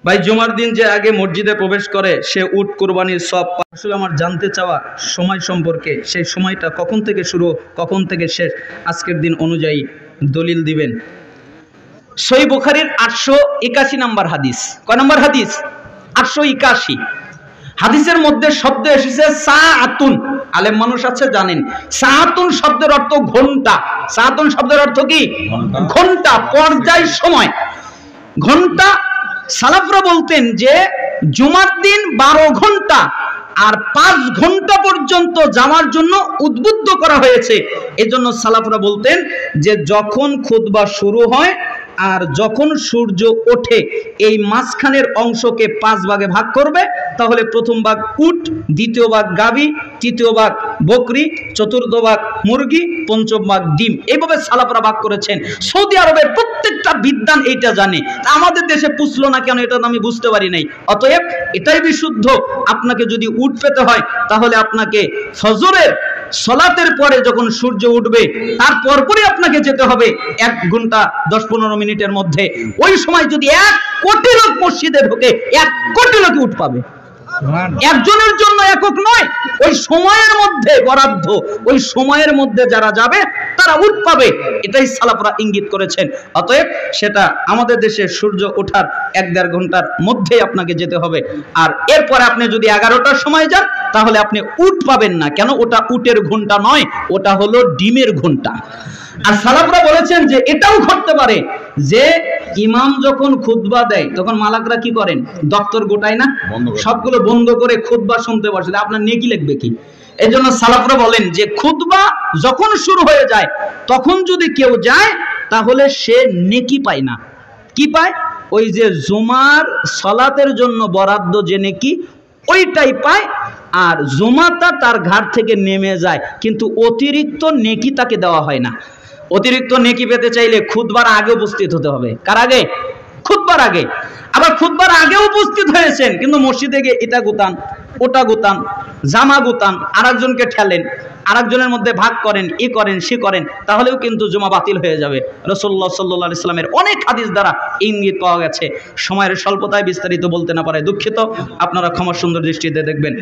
ভাই জুমার দিন যে আগে মসজিদে প্রবেশ করে সে উট কুরবানির সব। আসলে আমার জানতে চাওয়া সময় সম্পর্কে, সেই সময়টা কখন থেকে শুরু কখন থেকে শেষ, আজকের দিন অনুযায়ী দলিল দিবেন। সহিহ বুখারীর 881 নম্বর হাদিস। কয় নম্বর হাদিস? 881। হাদিসের মধ্যে শব্দ এসেছে সাআতুন। আলেম মানুষ আছে জানেন, সাআতুন শব্দের অর্থ ঘন্টা। সাআতুন শব্দের অর্থ কি? ঘন্টা, পর্যায়, সময়, ঘন্টা। সালাফরা বলতেন যে জুমার দিন 12 ঘন্টা আর 5 ঘন্টা পর্যন্ত যাওয়ার জন্য উদ্বুদ্ধ করা হয়েছে। এজন্য সালাফরা বলতেন যে যখন খুতবা শুরু হয় আর যখন সূর্য ওঠে এই মাঝখানের অংশকে 5 ভাগে ভাগ করবে, তাহলে প্রথম ভাগ উট, দ্বিতীয় ভাগ গাভী, তৃতীয় ভাগ বকরি, চতুর্থ ভাগ মুরগি, পঞ্চম ভাগ ডিম। এইভাবে সালাফরা ভাগ করেছেন। সৌদি আরবের প্রত্যেকটা বিদ্বান এইটা জানে। আমাদের দেশে পুছলো না কেন এটা আমি বুঝতে পারি নাই। অতএব এটাই বিশুদ্ধ। আপনাকে যদি উট পেতে হয় তাহলে আপনাকে ফজরের সলাতের পরে যখন সূর্য উঠবে তার পরপরই আপনাকে যেতে হবে 1 ঘন্টা 10-15 মিনিটের মধ্যে। ওই সময় যদি 1 কোটি লোক মসজিদে ঢোকে 1 কোটি লোক উট পাবে। একজনের জন্য একক নয়, ওই সময়ের মধ্যে বরাদ্দ, ওই সময়ের মধ্যে যারা যাবে তারা উট পাবে। এটাই সালাফরা ইঙ্গিত করেছেন। অতএব সেটা আমাদের দেশে সূর্য ওঠার 1-1.5 ঘন্টার মধ্যেই আপনাকে যেতে হবে। আর এরপরে আপনি যদি 11টার সময় যান তাহলে আপনি উট পাবেন না। কেন? ওটা উটের ঘন্টা নয়, ওটা হলো ডিমের ঘন্টা। আর সালাফরা বলেছেন যে এটাও ঘটতে পারে যে ইমাম যখন খুতবা দেয় তখন মালাকরা কি করেন? দপ্তর গোটায় না, সবগুলো বন্ধ করে খুতবা শুনতে বসে। আপনার নেকি লিখবে কি? এজন্য সালাফরা বলেন যে খুতবা যখন শুরু হয়ে যায় তখন যদি কেউ যায় তাহলে সে নেকি পায় না। কি পায়? ওই যে জুমার সালাতের জন্য বরাদ্দ যে নেকি ওইটাই পায়। আর জুমাটা তার ঘাট থেকে নেমে যায়, কিন্তু অতিরিক্ত নেকি তাকে দেওয়া হয় না। অতিরিক্ত নেকি পেতে চাইলে খুতবার আগে উপস্থিত হতে হবে। কার আগে? খুতবার আগে। আবার খুতবার আগে উপস্থিত হয়েছেন কিন্তু মসজিদে গিয়ে এটা গুতান, ওটা গুতান, জামা গুতান, আরেকজনকে ঠেলেন, আরেকজনের মধ্যে ভাগ করেন, ই করেন, সে করেন, তাহলেও কিন্তু জুমা বাতিল হয়ে যাবে। রাসূলুল্লাহ সাল্লাল্লাহু আলাইহি সাল্লামের অনেক হাদিস দ্বারা ইঙ্গিত পাওয়া গেছে। সময়ের স্বল্পতায় বিস্তারিত বলতে না পারে দুঃখিত, আপনারা ক্ষমা সুন্দর দৃষ্টিতে দেখবেন।